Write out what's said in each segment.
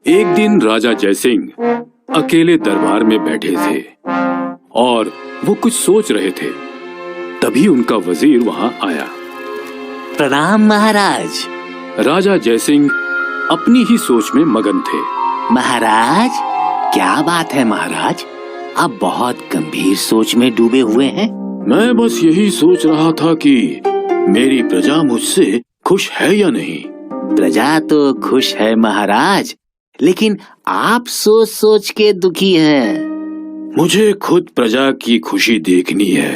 एक दिन राजा जयसिंह अकेले दरबार में बैठे थे और वो कुछ सोच रहे थे। तभी उनका वजीर वहां आया। प्रणाम महाराज। राजा जयसिंह अपनी ही सोच में मगन थे। महाराज, क्या बात है महाराज, आप बहुत गंभीर सोच में डूबे हुए हैं। मैं बस यही सोच रहा था कि मेरी प्रजा मुझसे खुश है या नहीं। प्रजा तो खुश है महाराज, लेकिन आप सोच सोच के दुखी हैं। मुझे खुद प्रजा की खुशी देखनी है।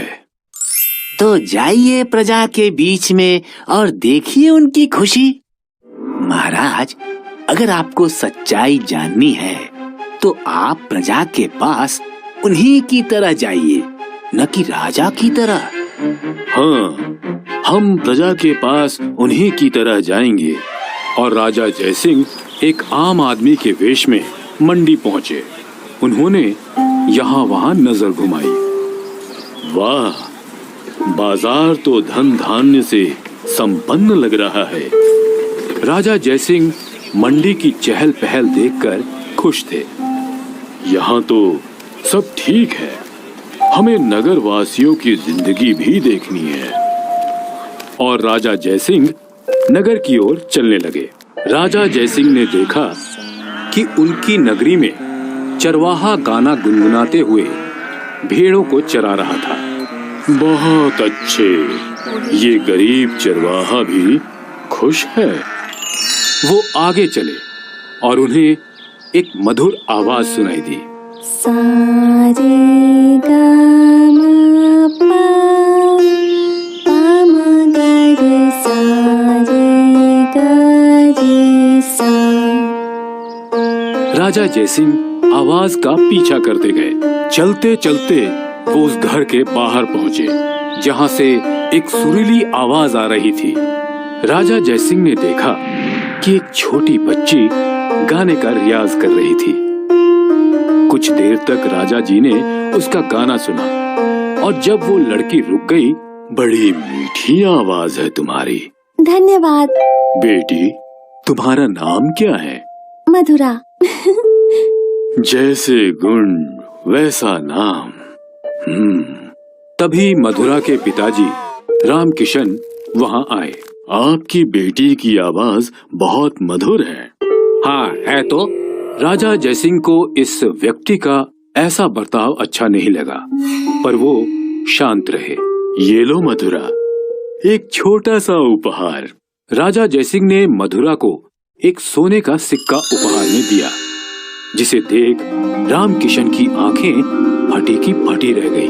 तो जाइए प्रजा के बीच में और देखिए उनकी खुशी। महाराज, अगर आपको सच्चाई जाननी है तो आप प्रजा के पास उन्हीं की तरह जाइए, न कि राजा की तरह। हाँ, हम प्रजा के पास उन्हीं की तरह जाएंगे। और राजा जयसिंह एक आम आदमी के वेश में मंडी पहुंचे। उन्होंने यहाँ वहाँ नजर घुमाई। वाह, बाजार तो धन धान्य से संपन्न लग रहा है। राजा जयसिंह मंडी की चहल पहल देखकर खुश थे। यहाँ तो सब ठीक है, हमें नगर वासियों की जिंदगी भी देखनी है। और राजा जयसिंह नगर की ओर चलने लगे। राजा जयसिंह ने देखा कि उनकी नगरी में चरवाहा गाना गुनगुनाते हुए भेड़ों को चरा रहा था। बहुत अच्छे, ये गरीब चरवाहा भी खुश है। वो आगे चले और उन्हें एक मधुर आवाज सुनाई दी। सारे गामा पा राजा जयसिंह आवाज का पीछा करते गए। चलते चलते वो उस घर के बाहर पहुंचे जहां से एक सुरीली आवाज आ रही थी। राजा जयसिंह ने देखा कि एक छोटी बच्ची गाने का रियाज कर रही थी। कुछ देर तक राजा जी ने उसका गाना सुना और जब वो लड़की रुक गई, बड़ी मीठी आवाज है तुम्हारी। धन्यवाद। बेटी, तुम्हारा नाम क्या है? मधुरा। जैसे गुण वैसा नाम। तभी मधुरा के पिताजी रामकिशन वहाँ आए। आपकी बेटी की आवाज बहुत मधुर है। हाँ है तो। राजा जयसिंह को इस व्यक्ति का ऐसा बर्ताव अच्छा नहीं लगा, पर वो शांत रहे। ये लो मधुरा, एक छोटा सा उपहार। राजा जयसिंह ने मधुरा को एक सोने का सिक्का उपहार में दिया, जिसे देख रामकिशन की आंखें फटी की फटी रह गई।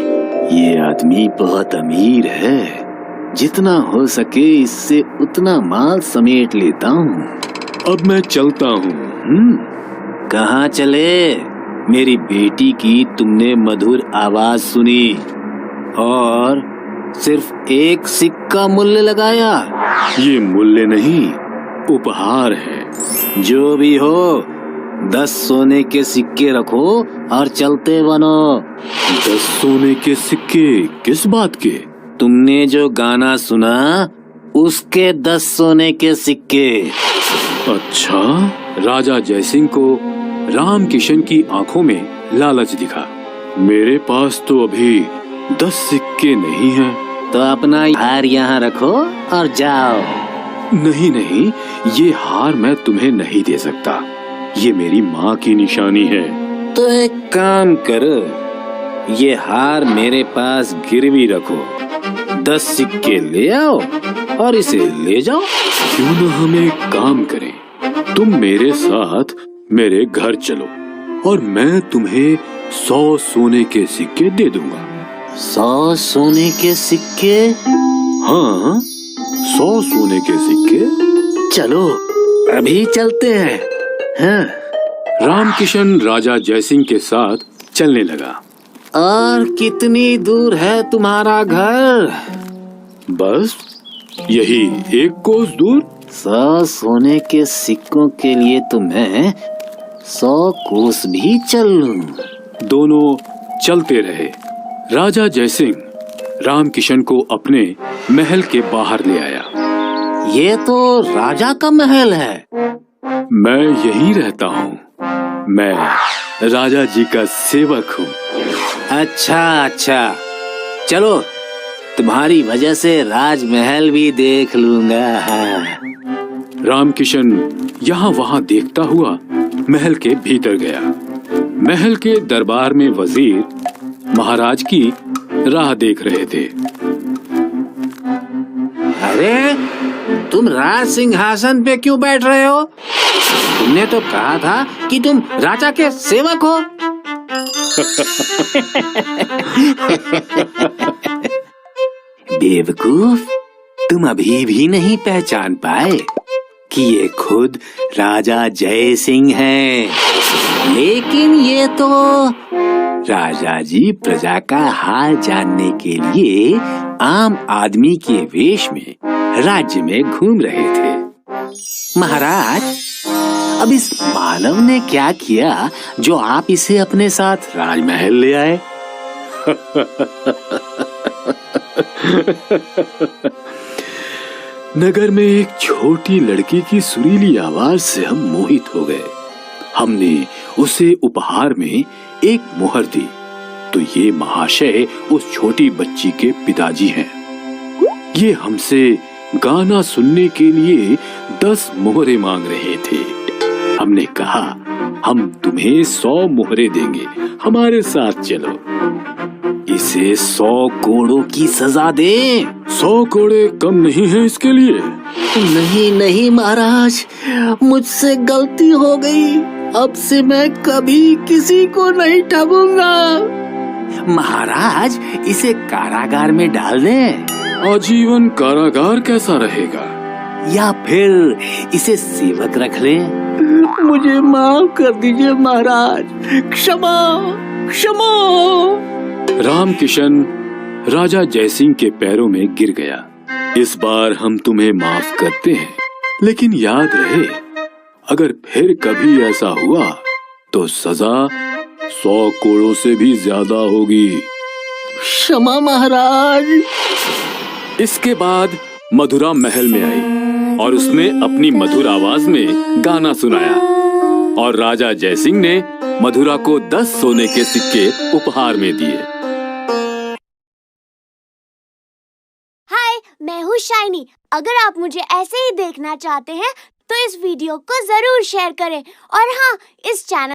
ये आदमी बहुत अमीर है, जितना हो सके इससे उतना माल समेट लेता हूँ। अब मैं चलता हूँ। कहाँ चले? मेरी बेटी की तुमने मधुर आवाज सुनी और सिर्फ एक सिक्का मूल्य लगाया। ये मूल्य नहीं, उपहार है। जो भी हो, 10 सोने के सिक्के रखो और चलते बनो। 10 सोने के सिक्के किस बात के? तुमने जो गाना सुना उसके 10 सोने के सिक्के। अच्छा। राजा जयसिंह को रामकिशन की आंखों में लालच दिखा। मेरे पास तो अभी 10 सिक्के नहीं हैं। तो अपना हार यहाँ रखो और जाओ। नहीं नहीं, ये हार मैं तुम्हें नहीं दे सकता। ये मेरी माँ की निशानी है। तो एक काम करो, ये हार मेरे पास गिरवी रखो, 10 सिक्के ले आओ और इसे ले जाओ। क्यों न हम एक काम करें, तुम मेरे साथ मेरे घर चलो और मैं तुम्हें 100 सोने के सिक्के दे दूंगा। 100 सोने के सिक्के? हाँ, 100 सोने के सिक्के। चलो अभी चलते हैं। हाँ। रामकिशन राजा जयसिंह के साथ चलने लगा। और कितनी दूर है तुम्हारा घर? बस यही 1 कोस दूर। 100 सोने के सिक्कों के लिए तो मैं 100 कोस भी चल लूं। दोनों चलते रहे। राजा जयसिंह रामकिशन को अपने महल के बाहर ले आया। ये तो राजा का महल है। मैं यहीं रहता हूँ। मैं राजा जी का सेवक हूँ। अच्छा, चलो तुम्हारी वजह से राजमहल भी देख लूंगा। रामकिशन यहाँ वहाँ देखता हुआ महल के भीतर गया। महल के दरबार में वजीर महाराज की राह देख रहे थे। अरे तुम राज सिंहासन पे क्यों बैठ रहे हो? तुमने तो कहा था कि तुम राजा के सेवक हो। बेवकूफ, तुम अभी भी नहीं पहचान पाए कि ये खुद राजा जय सिंह हैं। लेकिन ये तो राजा जी प्रजा का हाल जानने के लिए आम आदमी के वेश में राज्य में घूम रहे थे। महाराज, अब इस मानव ने क्या किया जो आप इसे अपने साथ राजमहल ले आए? नगर में एक छोटी लड़की की सुरीली आवाज से हम मोहित हो गए। हमने उसे उपहार में एक मोहर दी तो ये महाशय उस छोटी बच्ची के पिताजी हैं। ये हमसे गाना सुनने के लिए 10 मोहरे मांग रहे थे। हमने कहा, हम तुम्हें 100 मोहरे देंगे, हमारे साथ चलो। इसे 100 कोड़ों की सजा दे। 100 कोड़े कम नहीं है इसके लिए। नहीं महाराज, मुझसे गलती हो गई। अब से मैं कभी किसी को नहीं ठगूंगा। महाराज, इसे कारागार में डाल दें। आजीवन कारागार कैसा रहेगा? या फिर इसे सेवक रख लें। मुझे माफ कर दीजिए महाराज, क्षमा। रामकिशन राजा जयसिंह के पैरों में गिर गया। इस बार हम तुम्हें माफ करते हैं, लेकिन याद रहे, अगर फिर कभी ऐसा हुआ तो सजा 100 कोड़ों से भी ज्यादा होगी। क्षमा महाराज। इसके बाद मधुरा महल में आई और उसने अपनी मधुर आवाज में गाना सुनाया और राजा जयसिंह ने मधुरा को 10 सोने के सिक्के उपहार में दिए। हाय, मैं हूँ शाइनी। अगर आप मुझे ऐसे ही देखना चाहते हैं तो इस वीडियो को जरूर शेयर करें और हाँ, इस चैनल